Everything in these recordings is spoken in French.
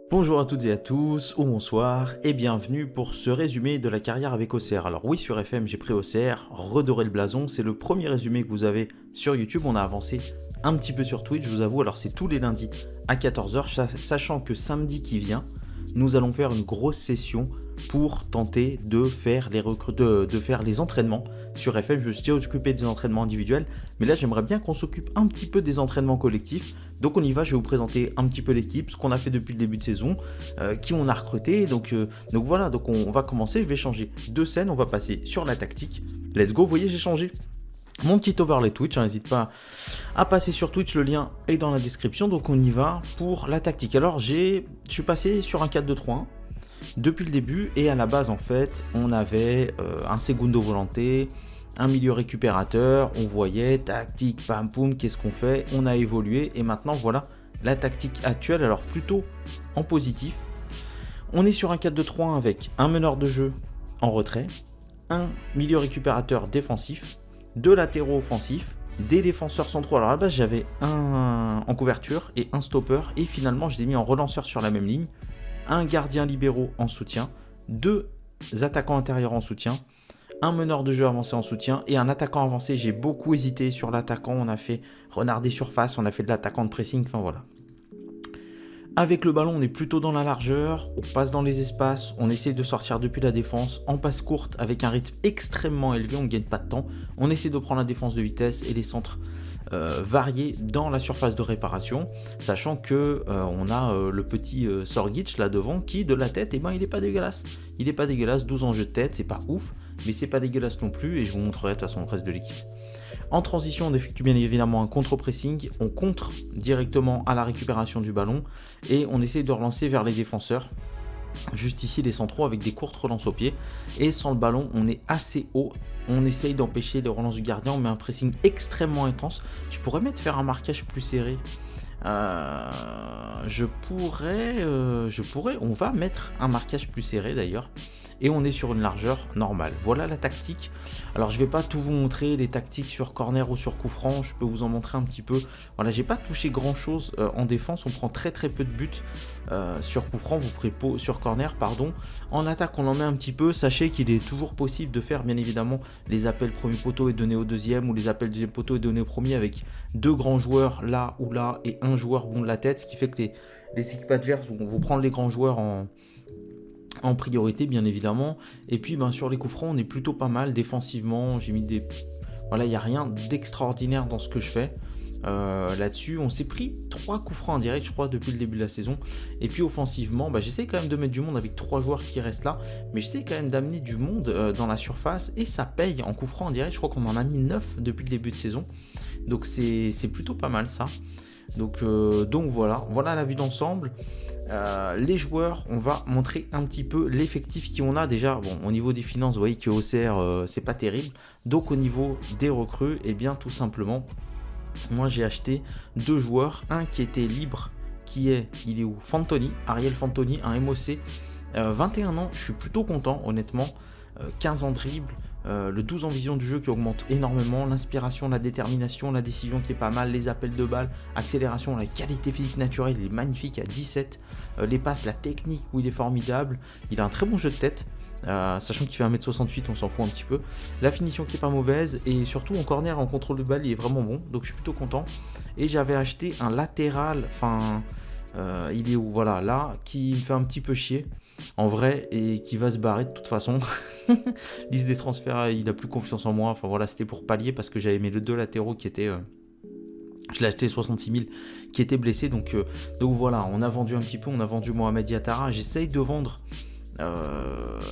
Bonjour à toutes et à tous, ou bonsoir, et bienvenue pour ce résumé de la carrière avec OCR. Alors oui, sur FM, j'ai pris OCR, redorer le blason, c'est le premier résumé que vous avez sur YouTube. On a avancé un petit peu sur Twitch, je vous avoue, alors c'est tous les lundis à 14h, sachant que samedi qui vient, nous allons faire une grosse session pour tenter de faire les entraînements sur FM. Je me suis déjà occupé des entraînements individuels, mais là j'aimerais bien qu'on s'occupe un petit peu des entraînements collectifs. Donc on y va, je vais vous présenter un petit peu l'équipe, ce qu'on a fait depuis le début de saison, qui on a recruté. Donc voilà, donc on va commencer, je vais changer de scène, on va passer sur la tactique. Let's go, vous voyez j'ai changé mon petit overlay Twitch, n'hésite pas à passer sur Twitch, le lien est dans la description. Donc on y va pour la tactique. Alors je suis passé sur un 4-2-3-1 depuis le début, et à la base en fait on avait un segundo volanté, un milieu récupérateur, on voyait tactique, pam poum, qu'est-ce qu'on fait, on a évolué et maintenant voilà la tactique actuelle. Alors plutôt en positif, on est sur un 4-2-3-1 avec un meneur de jeu en retrait, un milieu récupérateur défensif, deux latéraux offensifs, des défenseurs centraux. Alors à la base j'avais un en couverture et un stopper, et finalement je les ai mis en relanceur sur la même ligne, un gardien libéraux en soutien, deux attaquants intérieurs en soutien, un meneur de jeu avancé en soutien et un attaquant avancé. J'ai beaucoup hésité sur l'attaquant, on a fait renard des surfaces, on a fait de l'attaquant de pressing, enfin voilà. Avec le ballon, on est plutôt dans la largeur, on passe dans les espaces, on essaie de sortir depuis la défense en passe courte avec un rythme extrêmement élevé, on ne gagne pas de temps, on essaie de prendre la défense de vitesse et les centres variés dans la surface de réparation, sachant que on a le petit Sorgic là devant qui de la tête, il est pas dégueulasse. Il est pas dégueulasse, 12 enjeux de tête, c'est pas ouf, mais c'est pas dégueulasse non plus, et je vous montrerai de toute façon le reste de l'équipe. En transition, on effectue bien évidemment un contre-pressing, on contre directement à la récupération du ballon et on essaie de relancer vers les défenseurs. Juste ici les centraux avec des courtes relances au pied, et sans le ballon on est assez haut, on essaye d'empêcher les relances du gardien, on met un pressing extrêmement intense. Je pourrais mettre faire un marquage plus serré, je pourrais, on va mettre un marquage plus serré d'ailleurs, et on est sur une largeur normale. Voilà la tactique. Alors je vais pas tout vous montrer les tactiques sur corner ou sur coup franc, je peux vous en montrer un petit peu. Voilà, j'ai pas touché grand chose en défense, on prend très peu de buts sur coup franc, vous ferez sur corner pardon. En attaque on en met un petit peu, sachez qu'il est toujours possible de faire bien évidemment les appels premier poteau et donner au deuxième, ou les appels deuxième poteau et donner au premier, avec deux grands joueurs là ou là et un joueur bon de la tête, ce qui fait que les équipes adverses vont prendre les grands joueurs en priorité bien évidemment. Et puis sur les coups francs on est plutôt pas mal défensivement, j'ai mis voilà, il n'y a rien d'extraordinaire dans ce que je fais là-dessus. On s'est pris 3 coups francs en direct je crois depuis le début de la saison, et puis offensivement j'essaie quand même de mettre du monde avec 3 joueurs qui restent là, mais j'essaie quand même d'amener du monde dans la surface, et ça paye en coups francs en direct. Je crois qu'on en a mis 9 depuis le début de saison, donc c'est plutôt pas mal ça. Donc voilà la vue d'ensemble. Les joueurs, on va montrer un petit peu l'effectif qu'on a déjà. Bon, au niveau des finances, vous voyez que OCR c'est pas terrible. Donc au niveau des recrues, tout simplement, moi j'ai acheté 2 joueurs, un qui était libre, il est où, Fantoni, Ariel Fantoni, un MOC, 21 ans, je suis plutôt content honnêtement, 15 ans de dribble, le 12 en vision du jeu qui augmente énormément, l'inspiration, la détermination, la décision qui est pas mal, les appels de balles, accélération, la qualité physique naturelle, il est magnifique à 17, les passes, la technique où il est formidable, il a un très bon jeu de tête, sachant qu'il fait 1m68, on s'en fout un petit peu, la finition qui est pas mauvaise, et surtout en corner, en contrôle de balle il est vraiment bon, donc je suis plutôt content. Et j'avais acheté un latéral, il est où, voilà, là, qui me fait un petit peu chier en vrai, et qui va se barrer de toute façon. Liste des transferts, il a plus confiance en moi, c'était pour pallier, parce que j'avais mes 2 latéraux qui étaient je l'ai acheté 66 000 qui étaient blessés, donc voilà, on a vendu un petit peu, on a vendu Mohamed Yattara. J'essaye de vendre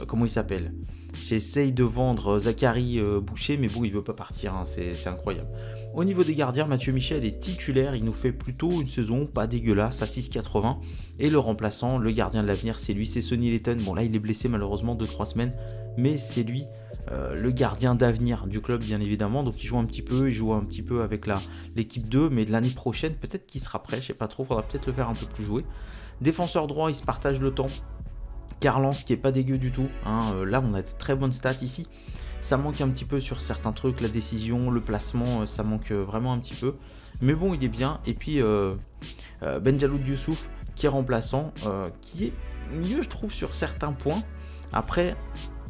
comment il s'appelle, j'essaye de vendre Zachary Boucher, mais bon il veut pas partir, c'est incroyable. Au niveau des gardiens, Mathieu Michel est titulaire, il nous fait plutôt une saison pas dégueulasse à 6,80, et le remplaçant, le gardien de l'avenir, c'est lui, c'est Sonny Letton. Bon là il est blessé malheureusement 2-3 semaines, mais c'est lui le gardien d'avenir du club bien évidemment, donc il joue un petit peu avec l'équipe 2, mais l'année prochaine peut-être qu'il sera prêt, je sais pas trop, faudra peut-être le faire un peu plus jouer. Défenseur droit, il se partage le temps, Carlance qui est pas dégueu du tout, là on a de très bonnes stats ici. Ça manque un petit peu sur certains trucs, la décision, le placement, ça manque vraiment un petit peu. Mais bon, il est bien. Et puis Benjaloud Youssouf, qui est remplaçant, qui est mieux, je trouve, sur certains points. Après,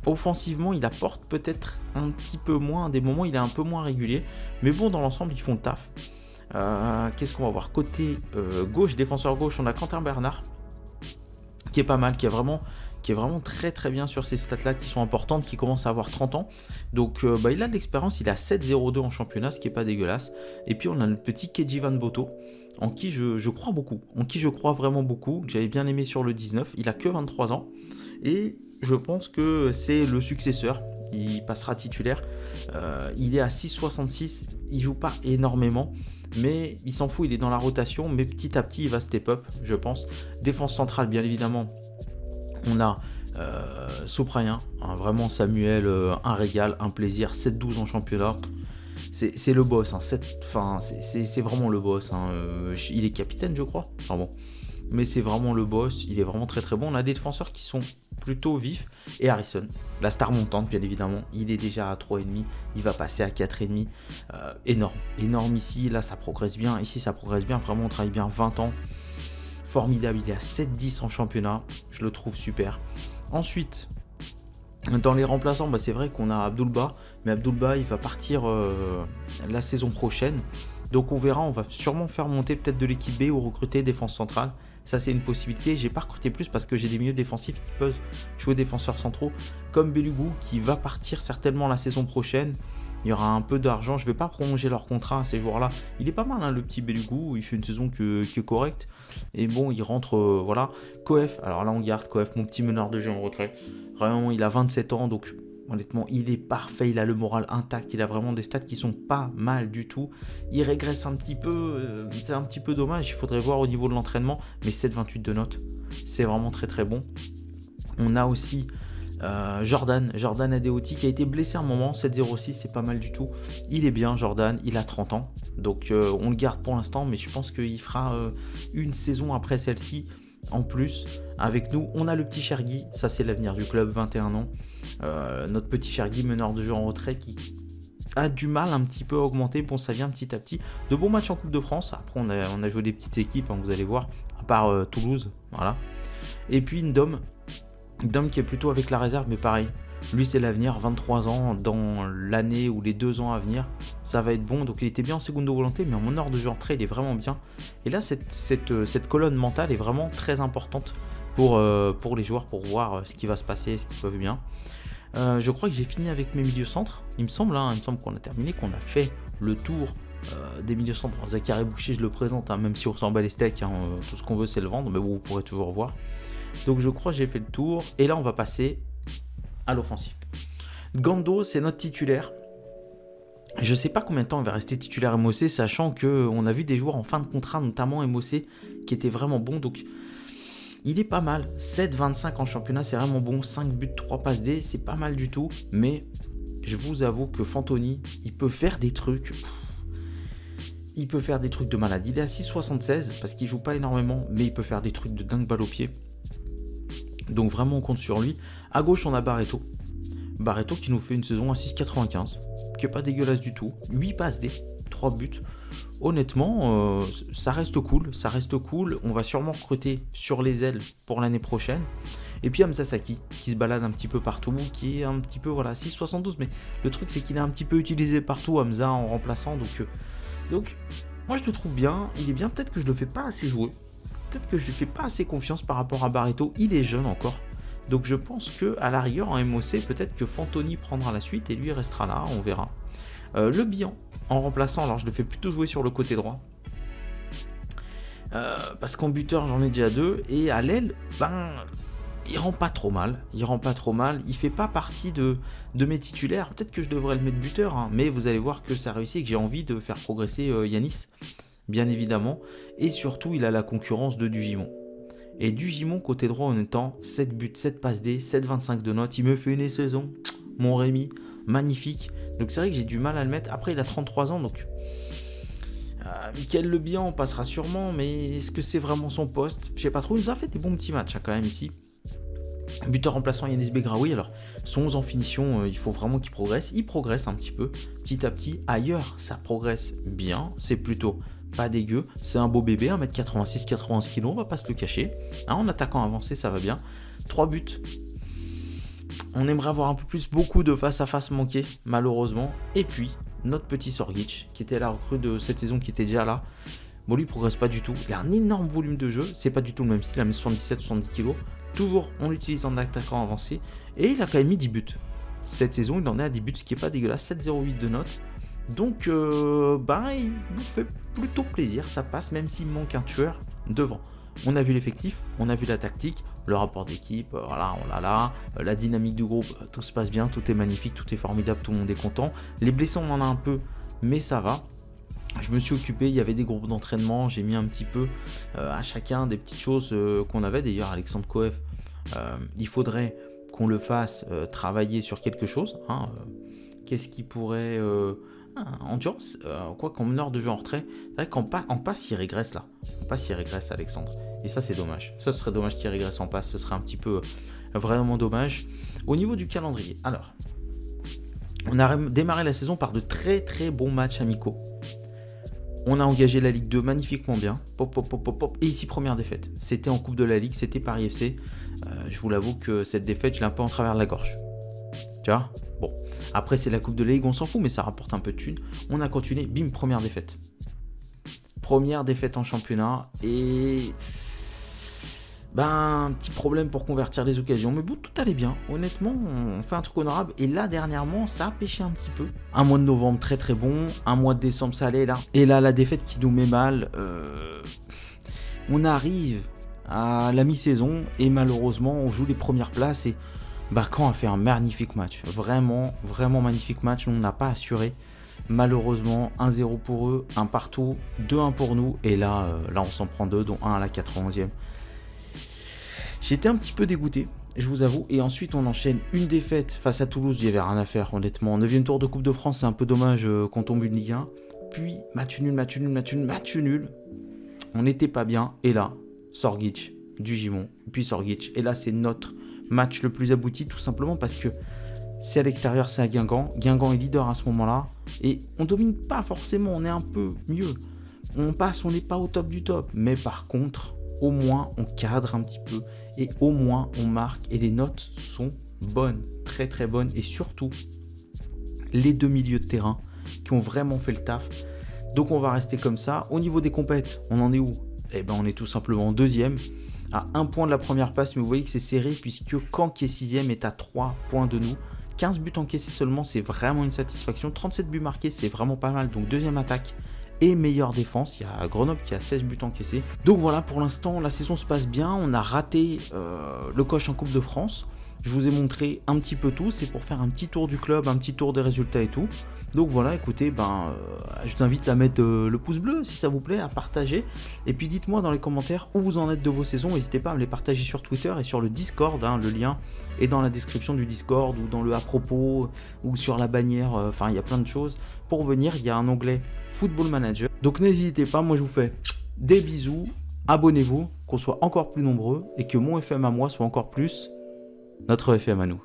offensivement, il apporte peut-être un petit peu moins. À des moments, il est un peu moins régulier. Mais bon, dans l'ensemble, ils font le taf. Qu'est-ce qu'on va voir côté gauche, défenseur gauche, on a Quentin Bernard, qui est pas mal, qui est vraiment très très bien sur ces stats-là qui sont importantes, qui commence à avoir 30 ans. Donc il a de l'expérience, il a 7,02 en championnat, ce qui est pas dégueulasse. Et puis on a le petit Keji Van Boto, en qui je crois beaucoup, vraiment beaucoup, que j'avais bien aimé sur le 19. Il a que 23 ans et je pense que c'est le successeur. Il passera titulaire. Il est à 6,66, il joue pas énormément, mais il s'en fout, il est dans la rotation, mais petit à petit il va step up, je pense. Défense centrale, bien évidemment, on a Sopraien, vraiment Samuel, un régal, un plaisir, 7-12 en championnat. C'est le boss, hein, c'est vraiment le boss. Hein. Il est capitaine, je crois. Enfin bon. Mais c'est vraiment le boss, il est vraiment très très bon. On a des défenseurs qui sont plutôt vifs. Et Harrison, la star montante, bien évidemment. Il est déjà à 3,5, il va passer à 4,5. Énorme ici, là ça progresse bien. Ici ça progresse bien, vraiment on travaille bien, 20 ans. Formidable, il est à 7-10 en championnat, je le trouve super. Ensuite, dans les remplaçants, c'est vrai qu'on a Abdoulba, mais Abdoulba il va partir la saison prochaine. Donc on verra, on va sûrement faire monter peut-être de l'équipe B ou recruter défense centrale. Ça c'est une possibilité. J'ai pas recruté plus parce que j'ai des milieux défensifs qui peuvent jouer défenseurs centraux, comme Belugou qui va partir certainement la saison prochaine. Il y aura un peu d'argent, je vais pas prolonger leur contrat à ces joueurs-là. Il est pas mal, hein, le petit Belugou, il fait une saison qui est correcte. Et bon, il rentre, voilà. Coef, alors là on garde Coef, mon petit meneur de jeu en retrait. Vraiment, il a 27 ans, donc honnêtement, il est parfait, il a le moral intact, il a vraiment des stats qui sont pas mal du tout. Il régresse un petit peu, c'est un petit peu dommage, il faudrait voir au niveau de l'entraînement, mais 7,28 de notes, c'est vraiment très très bon. On a aussi Jordan Adeoti qui a été blessé un moment, 7,06, c'est pas mal du tout. Il est bien, Jordan, il a 30 ans, donc on le garde pour l'instant, mais je pense qu'il fera une saison après celle-ci en plus avec nous. On a le petit Chergui, ça c'est l'avenir du club, 21 ans. Notre petit Chergui, meneur de jeu en retrait, qui a du mal un petit peu à augmenter. Bon, ça vient petit à petit. De bons matchs en Coupe de France. Après, on a joué des petites équipes, hein, vous allez voir, à part Toulouse. Voilà. Et puis une Dom qui est plutôt avec la réserve, mais pareil. Lui, c'est l'avenir, 23 ans, dans l'année ou les 2 ans à venir, ça va être bon. Donc, il était bien en seconde volonté, mais en meneur de jeu en retrait, il est vraiment bien. Et là, cette colonne mentale est vraiment très importante pour les joueurs, pour voir ce qui va se passer, ce qu'ils peuvent bien. Je crois que j'ai fini avec mes milieux centres. Il me semble qu'on a terminé, qu'on a fait le tour des milieux centres. Zachary Boucher, je le présente, hein, même si on s'en bat les steaks, hein, tout ce qu'on veut c'est le vendre, mais bon, vous pourrez toujours voir. Donc je crois que j'ai fait le tour. Et là, on va passer à l'offensif. Gando, c'est notre titulaire. Je ne sais pas combien de temps il va rester titulaire MOC, sachant qu'on a vu des joueurs en fin de contrat, notamment MOC, qui étaient vraiment bons. Donc il est pas mal. 7,25 en championnat, c'est vraiment bon. 5 buts, 3 passes D, c'est pas mal du tout. Mais je vous avoue que Fantoni, il peut faire des trucs. Il peut faire des trucs de malade. Il est à 6,76 parce qu'il joue pas énormément, mais il peut faire des trucs de dingue balle au pied. Donc vraiment on compte sur lui. À gauche on a Barreto. Barreto qui nous fait une saison à 6,95, qui est pas dégueulasse du tout. 8 passes D, 3 buts. Honnêtement, ça reste cool. On va sûrement recruter sur les ailes pour l'année prochaine. Et puis Hamza Saki qui se balade un petit peu partout, qui est un petit peu 6,72. Mais le truc c'est qu'il est un petit peu utilisé partout, Hamza, en remplaçant. Donc moi je le trouve bien. Il est bien, peut-être que je le fais pas assez jouer. Peut-être que je lui fais pas assez confiance par rapport à Barreto. Il est jeune encore. Donc je pense que à la rigueur en MOC, peut-être que Fantoni prendra la suite et lui restera là, on verra. Le Bihan en remplaçant, alors je le fais plutôt jouer sur le côté droit. Parce qu'en buteur j'en ai déjà 2. Et à l'aile, il rend pas trop mal. Il fait pas partie de mes titulaires. Peut-être que je devrais le mettre buteur, hein, mais vous allez voir que ça réussit et que j'ai envie de faire progresser Yanis, bien évidemment. Et surtout, il a la concurrence de Dugimon. Et Dugimon, côté droit, en étant 7 buts, 7 passes D, 7,25 de notes. Il me fait une saison, mon Rémi, magnifique. Donc c'est vrai que j'ai du mal à le mettre. Après, il a 33 ans, donc Mickaël Le Bihan passera sûrement, mais est-ce que c'est vraiment son poste? Je sais pas trop. Il nous a fait des bons petits matchs, hein, quand même, ici. Buteur remplaçant Yanis Begraoui, alors son 11 en finition, il faut vraiment qu'il progresse. Il progresse un petit peu, petit à petit. Ailleurs, ça progresse bien, c'est plutôt pas dégueu, c'est un beau bébé, 1m86, 91 kg, on va pas se le cacher. Hein, en attaquant avancé, ça va bien. 3 buts. On aimerait avoir un peu plus, beaucoup de face à face manqués, malheureusement. Et puis, notre petit Sorgic, qui était la recrue de cette saison, qui était déjà là. Bon, lui, il progresse pas du tout. Il a un énorme volume de jeu. C'est pas du tout le même style. Il a mis 77-70 kg. Toujours, on l'utilise en attaquant avancé. Et il a quand même mis 10 buts. Cette saison, il en est à 10 buts, ce qui est pas dégueulasse. 7,08 de note. Donc, il nous fait plutôt plaisir. Ça passe, même s'il manque un tueur devant. On a vu l'effectif, on a vu la tactique, le rapport d'équipe, voilà, on l'a là, la dynamique du groupe, tout se passe bien, tout est magnifique, tout est formidable, tout le monde est content. Les blessés, on en a un peu, mais ça va. Je me suis occupé, il y avait des groupes d'entraînement, j'ai mis un petit peu à chacun des petites choses qu'on avait. D'ailleurs, Alexandre Coef, il faudrait qu'on le fasse travailler sur quelque chose. Hein, qu'est-ce qui pourrait... endurance, quoi qu'en heure de jeu en retrait, c'est vrai qu'en passe il régresse là. En passe il régresse Alexandre. Et ça c'est dommage. Ça ce serait dommage qu'il régresse en passe, ce serait un petit peu vraiment dommage. Au niveau du calendrier, alors, on a démarré la saison par de très très bons matchs amicaux. On a engagé la Ligue 2 magnifiquement bien. Et ici, première défaite. C'était en Coupe de la Ligue, c'était Paris FC. Je vous l'avoue que cette défaite, je l'ai un peu en travers de la gorge. Tu vois ? Bon, après c'est la Coupe de la Ligue, on s'en fout, mais ça rapporte un peu de thunes. On a continué, bim, première défaite. Première défaite en championnat et... un petit problème pour convertir les occasions. Mais bon, tout allait bien. Honnêtement, on fait un truc honorable. Et là, dernièrement, ça a pêché un petit peu. Un mois de novembre, très très bon. Un mois de décembre, ça allait là. Et là, la défaite qui nous met mal. On arrive à la mi-saison et malheureusement, on joue les premières places et... Caen a fait un magnifique match, vraiment, vraiment magnifique match, on n'a pas assuré, malheureusement, 1-0 pour eux, 1 partout, 2-1 pour nous, et là on s'en prend 2, dont 1 à la 91e. J'étais un petit peu dégoûté, je vous avoue, et ensuite on enchaîne une défaite face à Toulouse, il n'y avait rien à faire honnêtement, 9e tour de Coupe de France, c'est un peu dommage qu'on tombe une Ligue 1, puis match nul, on n'était pas bien, et là, Sorgic, du Gimon, puis Sorgic, et là c'est notre match le plus abouti, tout simplement parce que c'est à l'extérieur, c'est à Guingamp. Guingamp est leader à ce moment-là. Et on domine pas forcément, on est un peu mieux. On passe, on n'est pas au top du top. Mais par contre, au moins, on cadre un petit peu. Et au moins, on marque. Et les notes sont bonnes, très très bonnes. Et surtout, les deux milieux de terrain qui ont vraiment fait le taf. Donc on va rester comme ça. Au niveau des compètes, on en est où ? On est tout simplement deuxième. À 1 point de la première passe, mais vous voyez que c'est serré puisque Caen qui est 6ème est à 3 points de nous. 15 buts encaissés seulement, c'est vraiment une satisfaction. 37 buts marqués, c'est vraiment pas mal. Donc deuxième attaque et meilleure défense. Il y a Grenoble qui a 16 buts encaissés. Donc voilà, pour l'instant, la saison se passe bien. On a raté le coche en Coupe de France. Je vous ai montré un petit peu tout. C'est pour faire un petit tour du club, un petit tour des résultats et tout. Donc voilà, écoutez, je vous invite à mettre le pouce bleu si ça vous plaît, à partager. Et puis dites-moi dans les commentaires où vous en êtes de vos saisons. N'hésitez pas à me les partager sur Twitter et sur le Discord. Le lien est dans la description du Discord ou dans le à propos ou sur la bannière. Il y a plein de choses. Pour venir, il y a un onglet Football Manager. Donc n'hésitez pas, moi je vous fais des bisous. Abonnez-vous, qu'on soit encore plus nombreux et que mon FM à moi soit encore plus notre FM à nous.